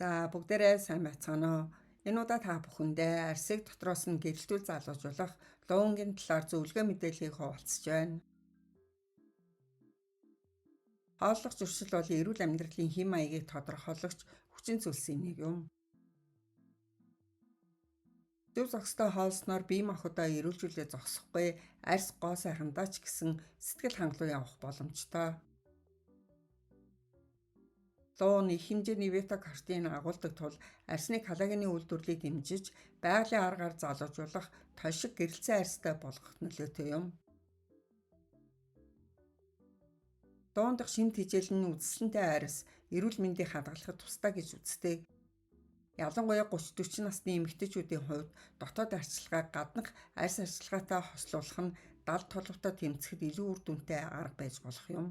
За бүгдээрээ сайн байцгаана уу? Энэ удаа та бүхэндээ арсыг дотроос нь гэрэлтүүл залуужуулах лоунгийн талаар зөвлөгөө мэдээллийг хуваалцаж байна. Хооллох зуршил бол эрүүл амьдралын хэм маягийг тодорхойлогч хүчин зүйлсийн нэг юм. Зөв зохистой хоолсноор бие махбодоо эрүүлжүүлээ зогсохгүй, арс гоо сайхандаа ч гэсэн сэтгэл хангалуун явах боломжтой. Луун их хэмжээний бета-каротин агуулдаг тул арсны коллагены үйлдвэрлэлийг дэмжиж, байгалийн аргаар залуужуулах, тошиг гэрэлцэн арстай болгох нөлөөтэй юм. Луун дахь шимт хижээл нь үзэсгэлэнтэй арс эрүүл мэндийг хадгалахад тусдаа гэж үздэг. Ялангуяа 30-40 насны эмэгтэйчүүдийн хувьд дотоод арчилгааг гаднах арс арчилгаатай хослуулах нь далд толготой тэмцэхэд илүү үр дүнтэй арга байж болох юм.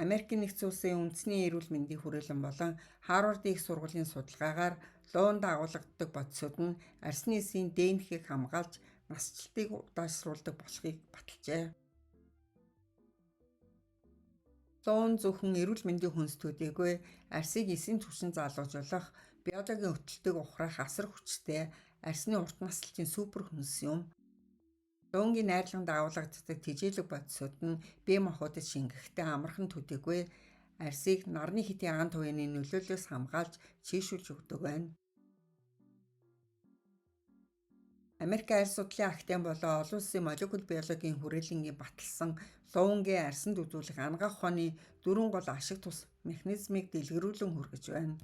Америкийн нэгдсэн улсын үндэсний эрүүл мэндийн хүрээлэн болон Харвардын их сургуулийн судалгаагаар луунд агуулгаддаг бодисууд нь арсны эсийн ДНХ-г хамгаалж насжилтыг удаашруулдаг болохыг баталжээ. Луун зөвхөн эрүүл мэндийн хүнсдүүдээгүй арсыг эсийн түвшин залуужуулах, биологийн өтөлтөг ухраах асар хүчтэй арсны урт наслалтын супер хүнс юм. Луунгийн найрлаганд агуулгаддаг тэжээлэг бодисууд нь бие махбодод шингэхдээ амархан төдийгүй арсыг нарны хитийн ан туяаны нөлөөллөөс хамгаалж чийшүүлж өгдөг байна. Америк арс судлалын академи болон олон улсын молекул биологийн хүрээлэнгийн баталсан луунгийн арсанд үзүүлэх анагаах ухааны 4 гол ашиг тус механизмыг дэлгэрүүлэн хүргэж байна.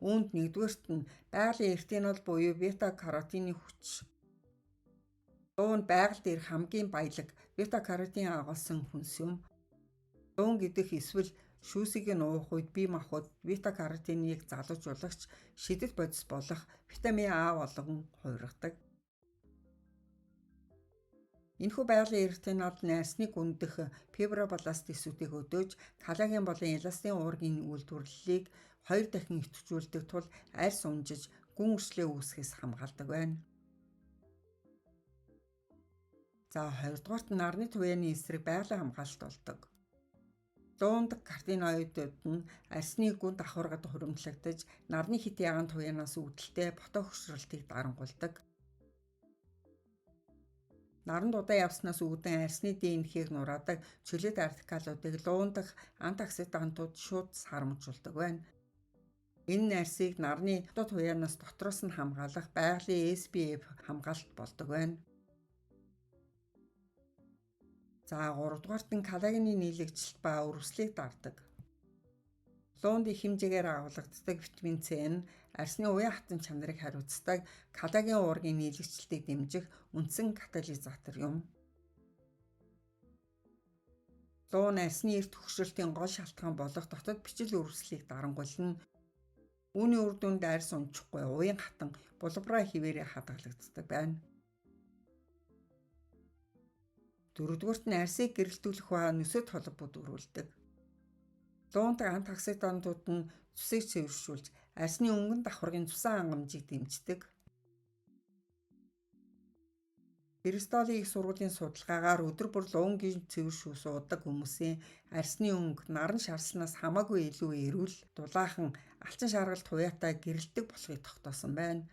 Үүнд нэгдүгээрт нь байгалийн ретинол буюу бета-каротины хүч. Луунд байгаль дээрх хамгийн баялаг бета-каротин агуулсан хүнс юм. Луун гэдэг эсвэл шүүсийг нь уух үед бие махбод бета-каротиныг залуужуулагч шидэт бодис болох витамин А болгон хувиргадаг. Энэхүү байгалийн ретинол нь арсны гүндэх фибробласт эсүүдийг өдөөж коллаген болон эластин уургийн үйлдвэрлэлийг 2 дахин идэвхжүүлдэг тул арс унжиж гүн өрчлөө үүсгэхээс хамгаалдаг байна. За 2-дугаарт нь нарны туяаны эсрэг байгалийн хамгаалалт болдог. Луунд картиноидууд нь арсны гүн давхаргад хуримтлагдаж, нарны хитийн ан туяанаас үүдэлтэй бото хөшрөлтийг дарангуулдаг. Наранд удаан явснаас үүдэн арсны ДНХ-г нураадаг чөлөөт радикалуудыг луун дахь антиоксидантууд шууд сармжуулдаг байна. Энэ нь арсыг нарны бото туяанаас дотроос нь хамгаалах байгалийн SPF хамгаалалт болдог байна. За 3-дугаарт нь коллагены нийлэгжилт ба үрвслийг дардаг. Луунд их хэмжээгээр агуулгаддаг витамин С нь арсны уян хатан чанарыг хариуцдаг коллаген уургийн нийлэгжилтийг дэмжих үндсэн катализатор юм. Луун арсны эрт хөгшрөлтийн гол шалтгаан болох дотоод бичил үрвслийг дарангуулна. Үүний үр дүнд арс унчихгүй уян хатан булбараа хിവэрэ хадгалагддаг байна. 4-дугаарт нь арсыг гэрэлтүүлэх ба нөсөд холбоод өрүүлдэг. Луундаг антиоксидантууд нь цусыг цэвэршүүлж, арсны өнгөн давхаргын цусан хангамжийг дэмждэг. Бристолийн их сургуулийн судалгаагаар өдөр бүр луунгийн цэвэршүү суудаг хүмүүсийн арсны өнгө наран шарслнаас хамаагүй илүү эрүүл, дулаахан, алчин шаргалт хуяатай гэрэлтдэг болохыг тогтоосон байна.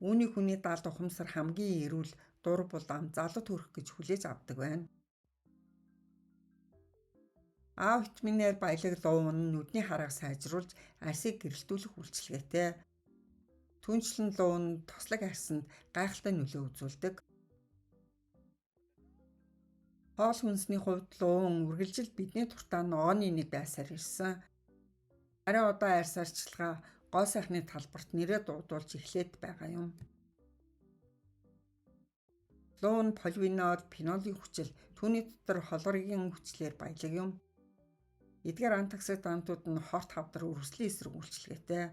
Үүний хүний далд ухамсар хамгийн эрүүл, дур булаам, залуу төрөх гэж хүлээж авдаг байна. А витаминээр баялаг луун нь нүдний харааг сайжруулж, арсыг гэрэлтүүлэх үйлчилгээтэй. Түүнчлэн луун тослог арсанд гайхалтай нөлөө үзүүлдэг. Хоол хүнсний хувьд луун үргэлжил бидний туртаа ногооны нэг байсаар ирсэн. Харин одоо арс арчилгаа гоо сайхны талбарт нэрээ дуудуулж эхлээд байгаа юм. Луун поливинол, фенолийн хүчил түүний дотор хологрын хүчлээр баялаг юм. Эдгээр антиоксидантууд нь хорт хавдар үрвслийн эсрэг үйлчилгээтэй.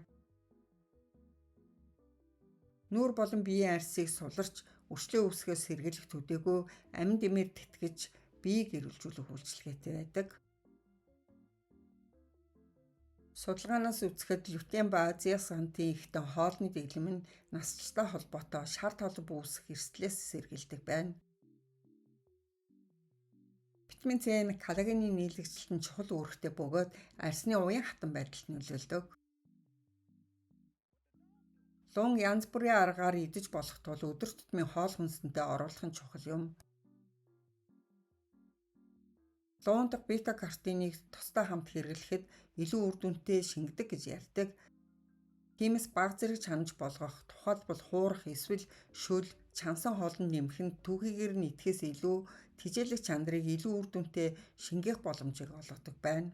Нүүр болон биеийн арсыг суларч, өрчлөө үүсгээс сэргийлэх төдийгүй амин дэмээр тэтгэж, биеийг эрүүлжүүлэх үйлчилгээтэй байдаг. Судалгаанаас үзэхэд лютеин ба зеаксантин ихтэй хоолны дэглэм нь насжилттай холбоотой шар толб үүсэх эрсдлээс сэргийлдэг байна. Витамин С нь коллагены нийлэгчлэлтэн чухал үүрэгтэй бөгөөд арсны уян хатан байдалд нөлөөлдөг. Лун янз бүрийн аргаар идэж болох тул өдөр тутмын хоол хүнсэнтэй оруулах нь чухал юм. Лун дахь бета-каротиныг тусдаа хамт хэрэглэхэд илүү үр дүнтэй шингэдэг гэж ярьдаг. Тиймээс баг зэрэг чанаж болгох, тухайлбал хуурах эсвэл шөл, чансан хоолнд нэмэх нь түүхийгээр нь идэхээс илүү тижээлэх чанарыг илүү үр дүнтэй шингээх боломжийг олгодог байна.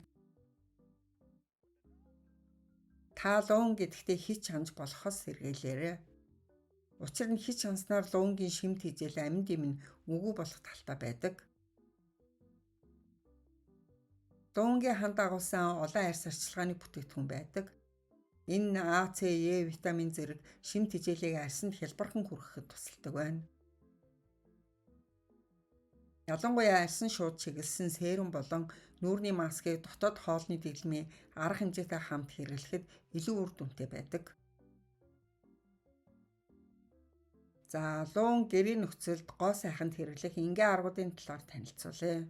Та лун гэдэгтээ хич чанаж болохоос сэргээлээрэй. Учир нь хич чанснаар лунгийн шим тижээл амин дэм нь үгүй болох талтай байдаг. Лунгийн ханд агуулсан олон арьс арчилгааны бүтээгдэхүүн байдаг. Энэ А, С, Е витамин зэрэг шим тижээлийг арьсанд хялбархан хүргэхэд тусалдаг байна. Ялангуяа арьсан шууд чиглэсэн серум болон нүүрний маскыг дотоод хоолны дэглэмийн арга хэмжээтэй хамт хэрэглэхэд илүү үр дүнтэй байдаг. За, лун гэрийн нөхцөлд гоо сайханд хэрэглэх энгийн аргуудын талаар танилцуулъя.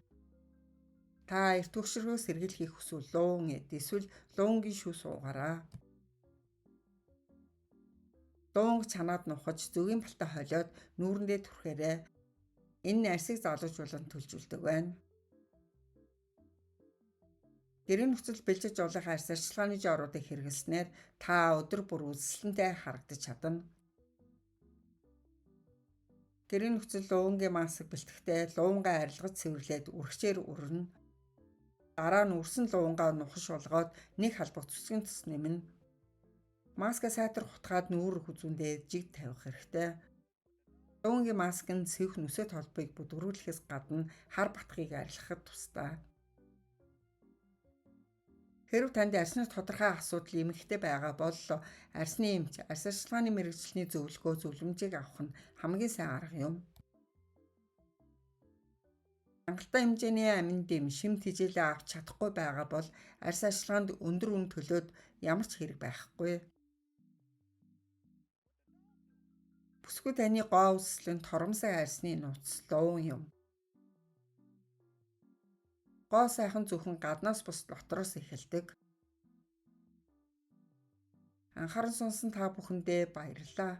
Та эрт төгшрөө сэргийлэхийг хүсвэл лун эд эсвэл лунгийн шүүс уугаарай. Лунг чанаад нухаж зөгийн балтай холиод нүүрэндээ түрхээрэй. Энэ нь арьсыг залуужуулан төлжүүлдэг байна. Гэрийн нөхцөл бэлжиж болох арьс арчилгааны жоруудыг хэрэглэснээр та өдөр бүр үзэсгэлэнтэй харагдаж чадна. Гэрийн нөхцөл лунгийн маск бэлтгэхдээ лунгаа арилгаж цэвэрлээд үргчээр үрнэ. Дараа нь үрсэн лунгаа нухаш болгоод нэг халбах зүсгэн цус нэмнэ. Маска сайтар хутгаад нүүр хүзүүндээ жиг тавих хэрэгтэй. Лунгийн маск нь сэвх нүсэт холбыг бүдгрүүлэхээс гадна хар батхыг арилгахад тустай. Хэрэв танд арьсны тодорхой асуудал эмэгтэй байгаа бол арьсны эмч, арьс арчилгааны мэрэгжлийн зөвлөгөө зөвлөмжийг авах нь хамгийн сайн арга юм. Хангалттай хэмжээний амин дэм шим тижээлээ авч чадахгүй байгаа бол арьс арчилгаанд өндөр үн төлөөд ямар ч хэрэг байхгүй. Бүсгүй таны гоо үсэлэн торомсог арьсны нууц лун юм. Гоо сайхан зөвхөн гаднаас бус дотроос эхэлдэг. Анхааран сонсон та бүхэндээ баярлалаа.